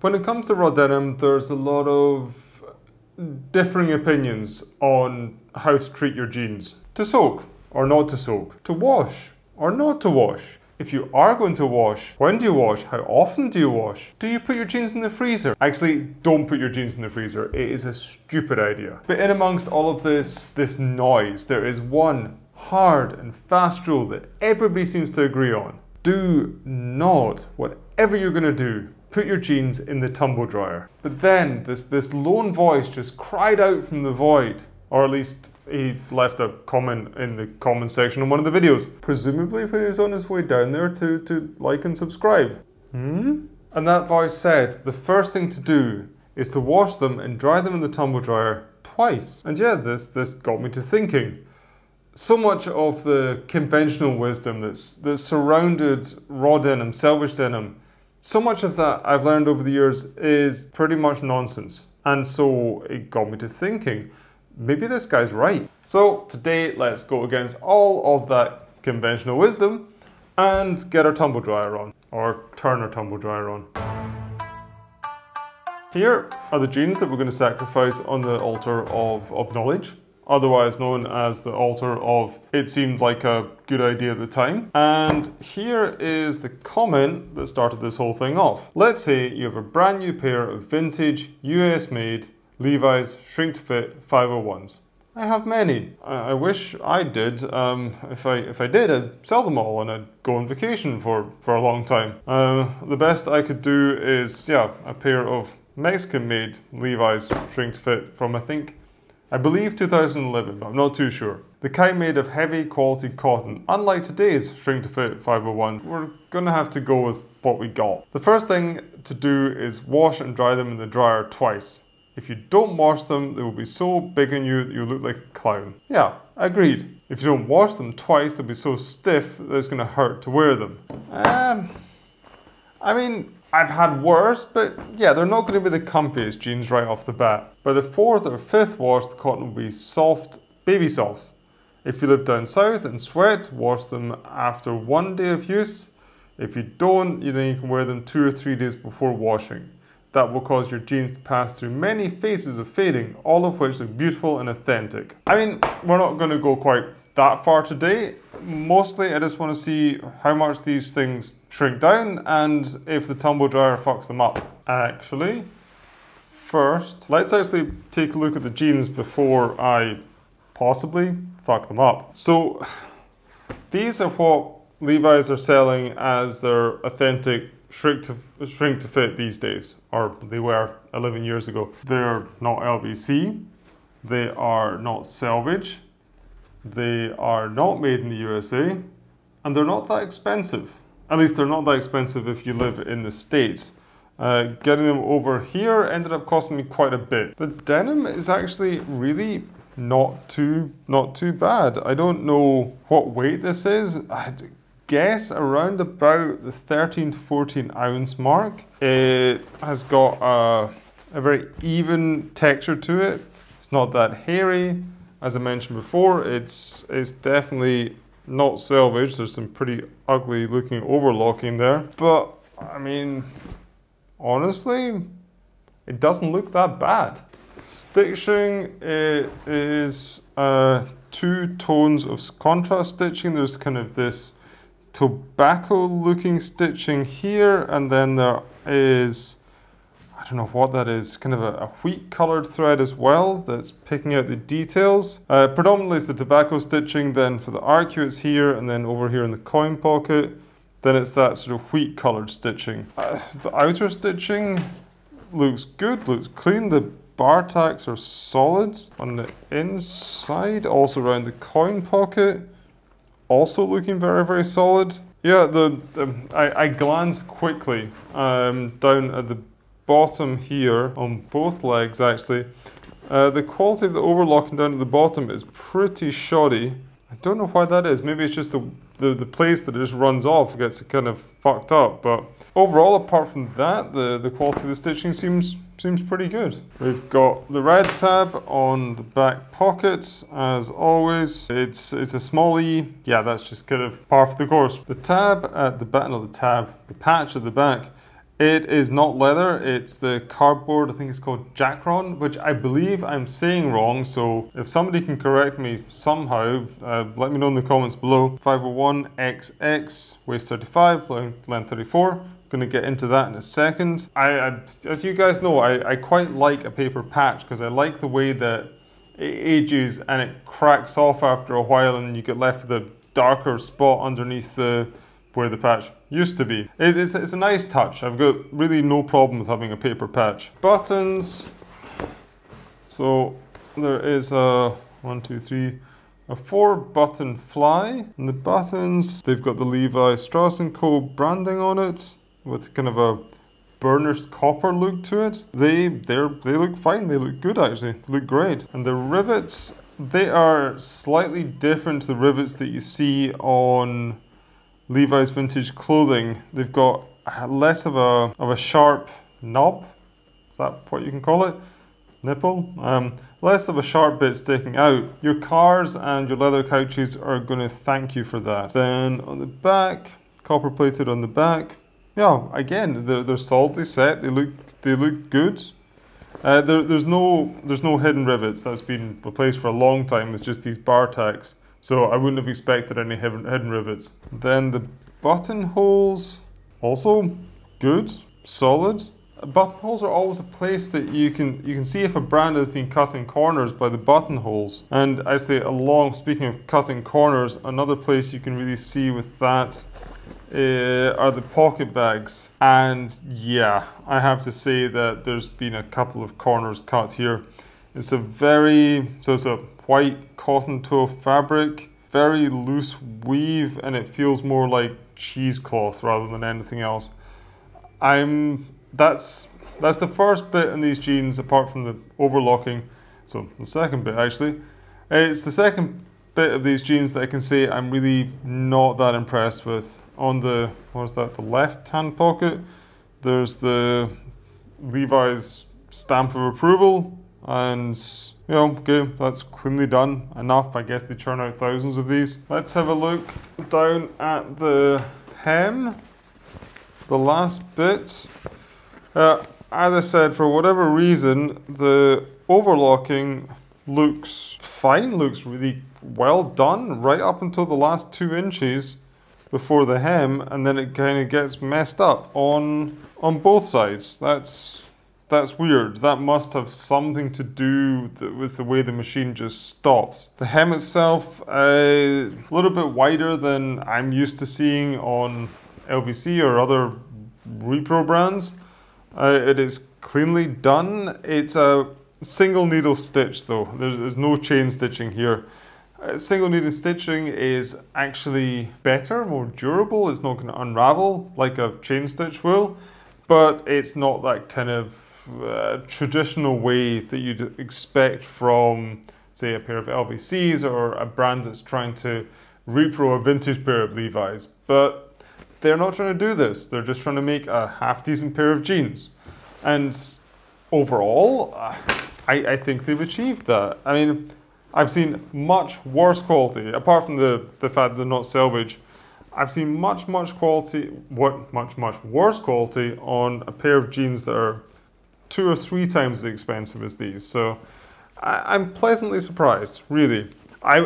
When it comes to raw denim, there's a lot of differing opinions on how to treat your jeans. To soak or not to soak. To wash or not to wash. If you are going to wash, when do you wash? How often do you wash? Do you put your jeans in the freezer? Actually, don't put your jeans in the freezer. It is a stupid idea. But in amongst all of this noise, there is one hard and fast rule that everybody seems to agree on. Do not, whatever you're going to do, put your jeans in the tumble dryer. But then this lone voice just cried out from the void, or at least he left a comment in the comment section on one of the videos, presumably when he was on his way down there to like and subscribe. And that voice said the first thing to do is to wash them and dry them in the tumble dryer twice. And yeah, this got me to thinking. So much of the conventional wisdom that's surrounded raw denim, Selvedge denim, so much of that I've learned over the years is pretty much nonsense. And so it got me to thinking, maybe this guy's right. So today, let's go against all of that conventional wisdom and get our tumble dryer on, or turn our tumble dryer on. Here are the jeans that we're going to sacrifice on the altar of knowledge, otherwise known as the altar of it seemed like a good idea at the time. And here is the comment that started this whole thing off. Let's say you have a brand new pair of vintage US made Levi's shrink to fit 501s. I have many. I wish I did. If I did, I'd sell them all and I'd go on vacation for a long time. The best I could do is, yeah, a pair of Mexican made Levi's shrink to fit from I believe 2011, but I'm not too sure. The kind made of heavy quality cotton. Unlike today's shrink to fit 501, we're gonna have to go with what we got. The first thing to do is wash and dry them in the dryer twice. If you don't wash them, they will be so big on you that you look like a clown. Yeah, agreed. If you don't wash them twice, they'll be so stiff that it's gonna hurt to wear them. I mean, I've had worse, but yeah, they're not gonna be the comfiest jeans right off the bat. By the 4th or 5th wash, the cotton will be soft, baby soft. If you live down south and sweat, wash them after 1 day of use. If you don't, then you can wear them 2 or 3 days before washing. That will cause your jeans to pass through many phases of fading, all of which look beautiful and authentic. I mean, we're not going to go quite that far today. Mostly, I just want to see how much these things shrink down and if the tumble dryer fucks them up. Actually, first, let's actually take a look at the jeans before I possibly fuck them up. So, these are what Levi's are selling as their authentic shrink to fit these days, or they were 11 years ago. They're not LBC, they are not Selvedge, they are not made in the USA, and they're not that expensive. At least they're not that expensive if you live in the States. Getting them over here ended up costing me quite a bit. The denim is actually really not too bad. I don't know what weight this is. I'd guess around about the 13 to 14 ounce mark. It has got a very even texture to it. It's not that hairy. As I mentioned before, it's definitely not Selvedge. There's some pretty ugly looking overlocking there. But, I mean, honestly, it doesn't look that bad. Stitching, it is 2 tones of contrast stitching. There's kind of this tobacco looking stitching here, and then there is, I don't know what that is, kind of a wheat colored thread as well that's picking out the details. Predominantly it's the tobacco stitching, then for the arcu it's here, and then over here in the coin pocket, then it's that sort of wheat colored stitching. The outer stitching looks good, looks clean. The bar tacks are solid on the inside, also around the coin pocket. Also looking very, very solid. Yeah, I glanced quickly down at the bottom here on both legs actually. The quality of the overlocking down at the bottom is pretty shoddy. I don't know why that is. Maybe it's just the place that it just runs off gets kind of fucked up. But overall, apart from that, the quality of the stitching seems pretty good. We've got the red tab on the back pocket, as always. It's a small E. Yeah, that's just kind of par for the course. The tab at the back, no, the patch at the back It is not leather, it's the cardboard, I think it's called Jacron, which I believe I'm saying wrong, so if somebody can correct me somehow, let me know in the comments below. 501XX, waist 35, length 34. Gonna get into that in a second. As you guys know, I quite like a paper patch because I like the way that it ages and it cracks off after a while and you get left with a darker spot underneath where the patch used to be. It's a nice touch. I've got really no problem with having a paper patch. Buttons. So there is a 4 button fly. And the buttons, they've got the Levi Strauss & Co branding on it with kind of a burnished copper look to it. They look fine. They look good actually. They look great. And the rivets, they are slightly different to the rivets that you see on Levi's vintage clothing. They've got less of a sharp knob. Is that what you can call it? Nipple? Less of a sharp bit sticking out. Your cars and your leather couches are going to thank you for that. Then on the back, copper plated on the back. Yeah, again, they're solidly set. They look good. There's no hidden rivets. That's been replaced for a long time with just these bar tacks. So I wouldn't have expected any hidden rivets. Then the buttonholes, also good, solid. Buttonholes are always a place that you can see if a brand has been cutting corners by the buttonholes. And I say speaking of cutting corners, another place you can really see with that are the pocket bags. And yeah, I have to say that there's been a couple of corners cut here. It's a white cotton tow fabric, very loose weave, and it feels more like cheesecloth rather than anything else. That's the first bit in these jeans apart from the overlocking. So the second bit actually. It's the second bit of these jeans that I can say I'm really not that impressed with. On the, the left-hand pocket, there's the Levi's stamp of approval, and you know, okay, that's cleanly done enough. I guess they churn out thousands of these. Let's have a look down at the hem, the last bit. As I said, for whatever reason, the overlocking looks fine, looks really well done right up until the last 2 inches before the hem, and then it kind of gets messed up on both sides. That's weird. That must have something to do with the way the machine just stops. The hem itself, a little bit wider than I'm used to seeing on LVC or other repro brands. It is cleanly done. It's a single needle stitch though. There's no chain stitching here. Single needle stitching is actually better, more durable. It's not going to unravel like a chain stitch will, but it's not that kind of traditional way that you'd expect from, say, a pair of LVCs or a brand that's trying to repro a vintage pair of Levi's. But they're not trying to do this. They're just trying to make a half-decent pair of jeans. And overall, I think they've achieved that. I mean, I've seen much worse quality, apart from the fact that they're not Selvedge. I've seen much worse quality on a pair of jeans that are 2 or 3 times as expensive as these. So I'm pleasantly surprised, really. I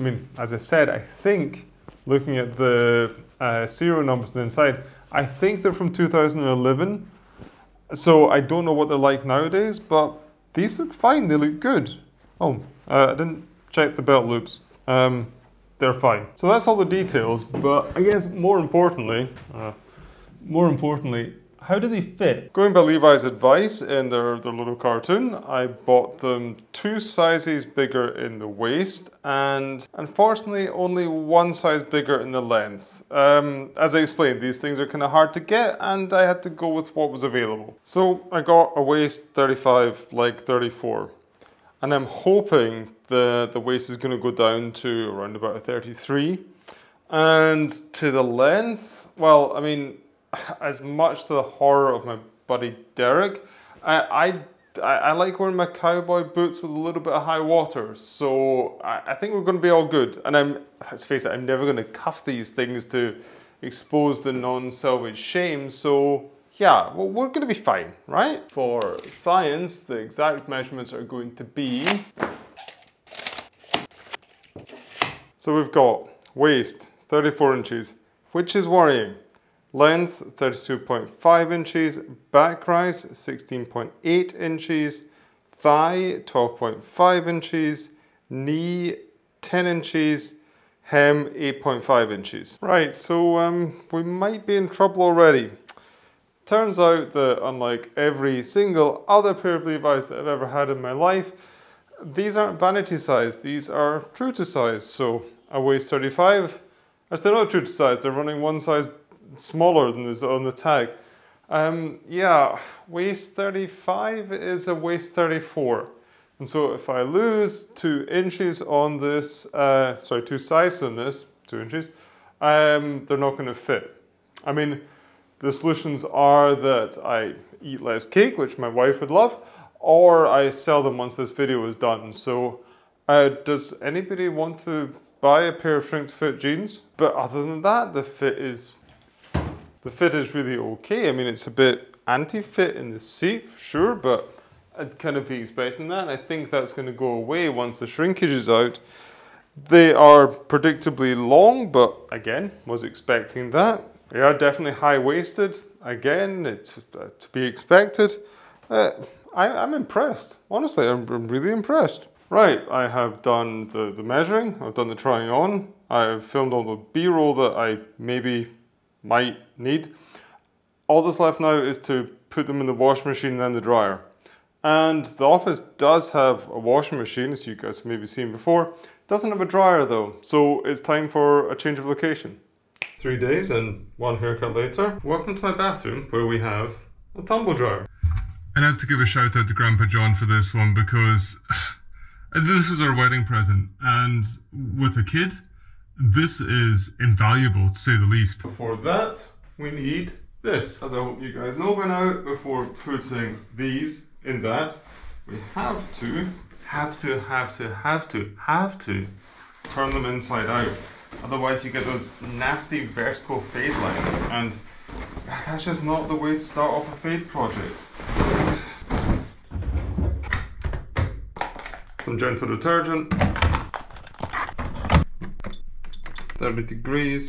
mean, as I said, I think, looking at the serial numbers on the inside, I think they're from 2011. So I don't know what they're like nowadays, but these look fine, they look good. Oh, I didn't check the belt loops. They're fine. So that's all the details, but I guess more importantly, how do they fit? Going by Levi's advice in their little cartoon, I bought them 2 sizes bigger in the waist and unfortunately only 1 size bigger in the length. As I explained, these things are kind of hard to get and I had to go with what was available. So I got a waist 35, leg 34. And I'm hoping the waist is going to go down to around about a 33. And to the length, well, I mean, as much to the horror of my buddy Derek, I like wearing my cowboy boots with a little bit of high water. So I think we're going to be all good. And let's face it, I'm never going to cuff these things to expose the non-Selvedge shame. So yeah, well, we're going to be fine, right? For science, the exact measurements are going to be... So we've got waist, 34 inches, which is worrying. Length, 32.5 inches. Back rise, 16.8 inches. Thigh, 12.5 inches. Knee, 10 inches. Hem, 8.5 inches. Right, so we might be in trouble already. Turns out that unlike every single other pair of Levi's that I've ever had in my life, these aren't vanity size, these are true to size. So a waist 35, as they're not true to size, they're running one size smaller than is on the tag. Yeah, waist 35 is a waist 34. And so if I lose 2 inches on this, sorry, 2 sizes on this, 2 inches, they're not going to fit. I mean, the solutions are that I eat less cake, which my wife would love, or I sell them once this video is done. So does anybody want to buy a pair of shrink to fit jeans? But other than that, the fit is really okay. I mean, it's a bit anti-fit in the seat, sure, but I'd kind of be expecting that. And I think that's going to go away once the shrinkage is out. They are predictably long, but again, was expecting that. They are definitely high-waisted. Again, it's to be expected. I'm impressed. Honestly, I'm really impressed. Right, I have done the measuring. I've done the trying on. I've filmed all the B-roll that I might need. All that's left now is to put them in the washing machine and then the dryer. And the office does have a washing machine, as you guys have maybe seen before. Doesn't have a dryer though, so it's time for a change of location. 3 days and 1 haircut later, welcome to my bathroom where we have a tumble dryer. And I have to give a shout out to Grandpa John for this one because this was our wedding present, and with a kid, this is invaluable to say the least. Before that, we need this. As I hope you guys know by now, before putting these in that, we have to turn them inside out. Otherwise you get those nasty vertical fade lines, and that's just not the way to start off a fade project. Some gentle detergent, 30 degrees,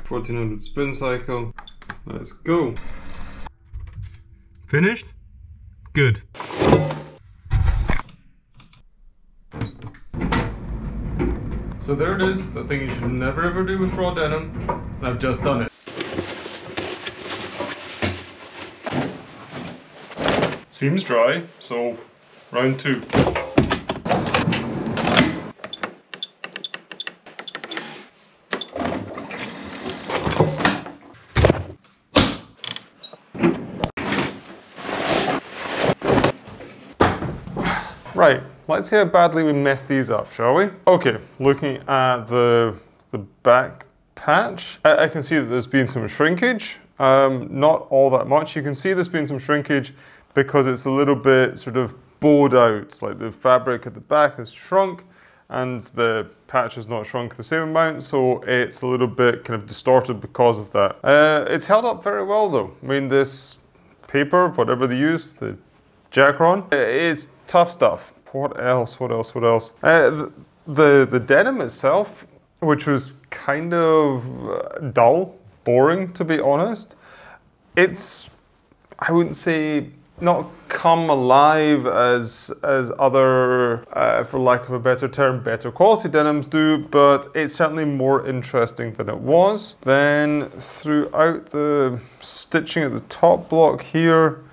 1400 spin cycle. Let's go. Finished? Good. So there it is, the thing you should never ever do with raw denim, and I've just done it. Seems dry, so round 2. Right, let's see how badly we messed these up, shall we? Okay, looking at the back patch, I can see that there's been some shrinkage. Not all that much. You can see there's been some shrinkage because it's a little bit sort of bowed out, like the fabric at the back has shrunk and the patch has not shrunk the same amount, so it's a little bit kind of distorted because of that. It's held up very well though. I mean, this paper, whatever they use, the Jacron, it's tough stuff. What else? The denim itself, which was kind of dull, boring to be honest. It's, I wouldn't say not come alive as other, for lack of a better term, better quality denims do, but it's certainly more interesting than it was. Then throughout the stitching at the top block here,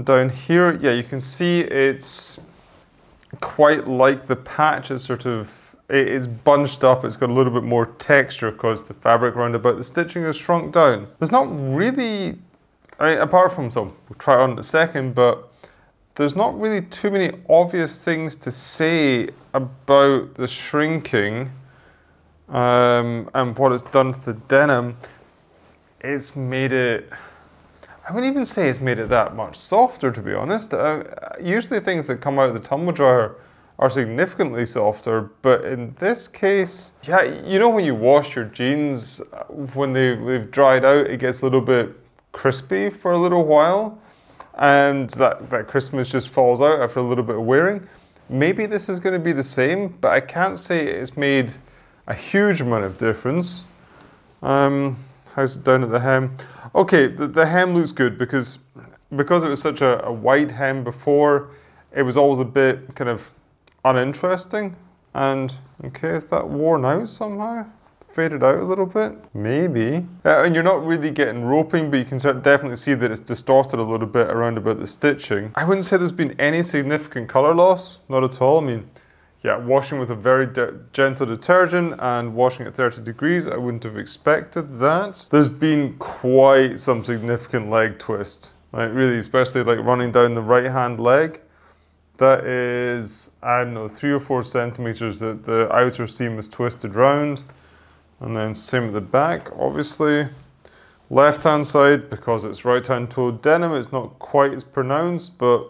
down here, yeah, you can see it's quite like the patch is sort of, it is bunched up, it's got a little bit more texture because the fabric round about the stitching has shrunk down. There's not really, I mean, apart from some, we'll try it on in a second, but there's not really too many obvious things to say about the shrinking and what it's done to the denim. It's made it, I wouldn't even say it's made it that much softer, to be honest. Usually things that come out of the tumble dryer are significantly softer, but in this case, yeah, you know when you wash your jeans, when they've dried out, it gets a little bit crispy for a little while, and that crispness just falls out after a little bit of wearing. Maybe this is going to be the same, but I can't say it's made a huge amount of difference. How's it down at the hem? Okay, the hem looks good because it was such a wide hem before, it was always a bit kind of uninteresting. And okay, is that worn out somehow? Faded out a little bit? Maybe. And you're not really getting roping, but you can definitely see that it's distorted a little bit around about the stitching. I wouldn't say there's been any significant color loss, not at all. I mean, yeah, washing with a very gentle detergent and washing at 30 degrees, I wouldn't have expected that. There's been quite some significant leg twist, like really, especially like running down the right hand leg. That is, I don't know, 3 or 4 centimeters that the outer seam is twisted round. And then same with the back, obviously. Left hand side, because it's right hand toed denim, it's not quite as pronounced, but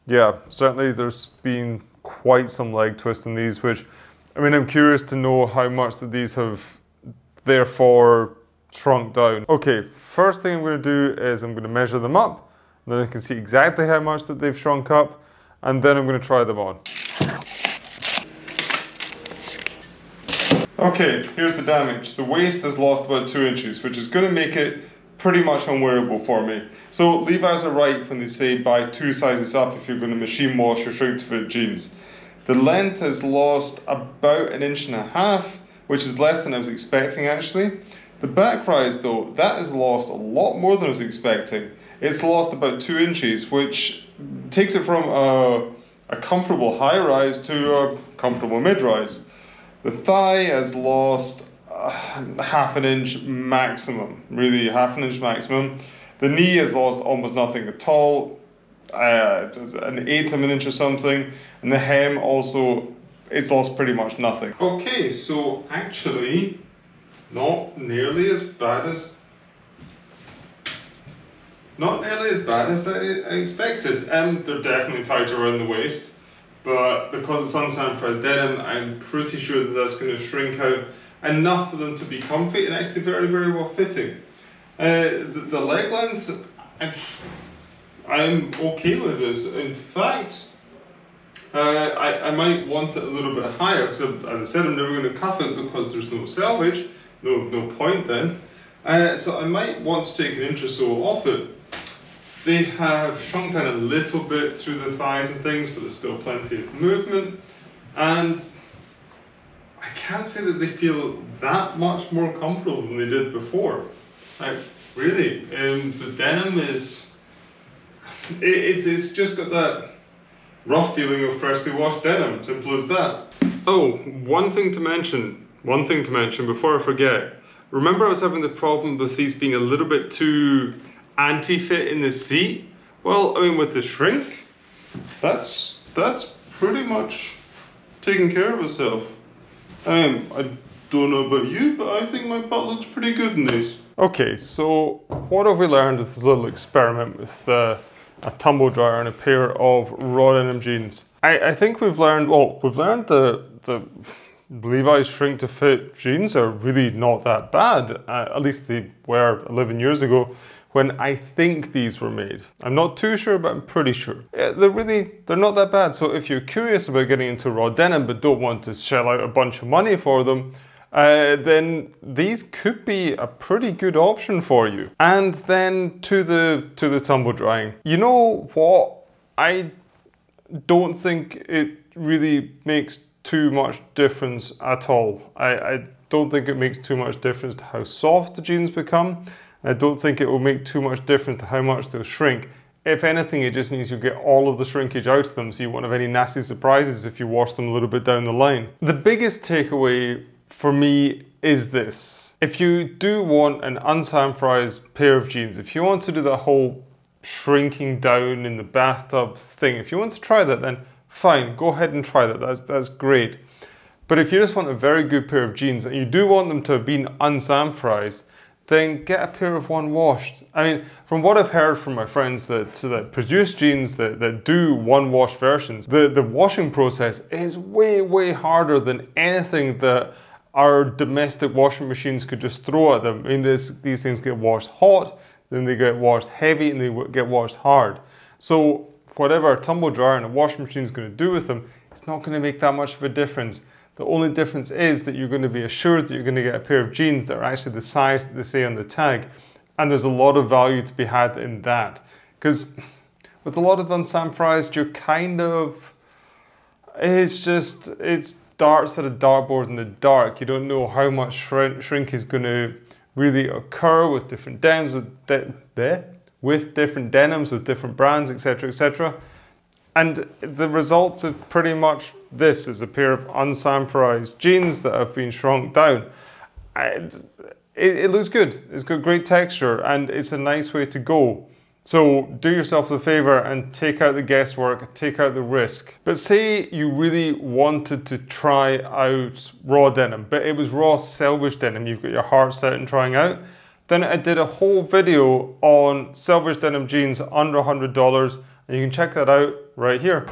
yeah, certainly there's been quite some leg twist in these, which, I mean, I'm curious to know how much that these have therefore shrunk down. Okay, first thing I'm going to do is I'm going to measure them up, and then I can see exactly how much that they've shrunk up, and then I'm going to try them on. Okay, here's the damage. The waist has lost about 2 inches, which is going to make it pretty much unwearable for me. So Levi's are right when they say buy 2 sizes up if you're going to machine wash your shrink to fit jeans. The length has lost about 1.5 inches, which is less than I was expecting actually. The back rise though, that has lost a lot more than I was expecting. It's lost about 2 inches, which takes it from a comfortable high rise to a comfortable mid rise. The thigh has lost 1/2 inch maximum, really 1/2 inch maximum. The knee has lost almost nothing at all, 1/8 of an inch or something, and the hem also, it's lost pretty much nothing. Okay, so actually, not nearly as bad as I expected. They're definitely tight around the waist. But because it's unsandfrized denim, I'm pretty sure that that's going to shrink out enough for them to be comfy and actually very, very well fitting. The leg length, I'm okay with this. In fact, I might want it a little bit higher because, as I said, I'm never going to cuff it because there's no selvage, no point then. So I might want to take 1 inch or so off it. They have shrunk down a little bit through the thighs and things, but there's still plenty of movement. And I can't say that they feel that much more comfortable than they did before. Like, really, the denim is, it's just got that rough feeling of freshly washed denim, simple as that. Oh, one thing to mention before I forget. Remember I was having the problem with these being a little bit too anti-fit in the seat? Well, I mean, with the shrink, that's pretty much taking care of itself. I don't know about you, but I think my butt looks pretty good in these. Okay, so what have we learned with this little experiment with a tumble dryer and a pair of raw denim jeans? I think we've learned, well, we've learned the Levi's shrink to fit jeans are really not that bad. At least they were 11 years ago when I think these were made. I'm not too sure, but I'm pretty sure. They're not that bad. So if you're curious about getting into raw denim but don't want to shell out a bunch of money for them, then these could be a pretty good option for you. And then to the tumble drying. You know what? I don't think it really makes too much difference at all. I don't think it makes too much difference to how soft the jeans become. I don't think it will make too much difference to how much they'll shrink. If anything, it just means you get all of the shrinkage out of them, so you won't have any nasty surprises if you wash them a little bit down the line. The biggest takeaway for me is this. If you do want an unsandfrized pair of jeans, if you want to do the whole shrinking down in the bathtub thing, if you want to try that, then fine, go ahead and try that, that's great. But if you just want a very good pair of jeans and you do want them to have been unsandfrized, then get a pair of one washed. I mean, from what I've heard from my friends that produce jeans that do one wash versions, the washing process is way, way harder than anything that our domestic washing machines could just throw at them. I mean, these things get washed hot, then they get washed heavy and they get washed hard. So whatever a tumble dryer and a washing machine is going to do with them, it's not going to make that much of a difference. The only difference is that you're going to be assured that you're going to get a pair of jeans that are actually the size that they say on the tag. And there's a lot of value to be had in that. Because with a lot of unsanforized, you're kind of, it's darts at a dartboard in the dark. You don't know how much shrink is going to really occur with different denims, with different denims, with different brands, etc., etc. And the result of pretty much this is a pair of unsanforized jeans that have been shrunk down. And it looks good. It's got great texture and it's a nice way to go. So do yourself a favor and take out the guesswork, take out the risk. But say you really wanted to try out raw denim, but it was raw Selvedge denim you've got your heart set on trying out, then I did a whole video on Selvedge denim jeans under $100, and you can check that out right here.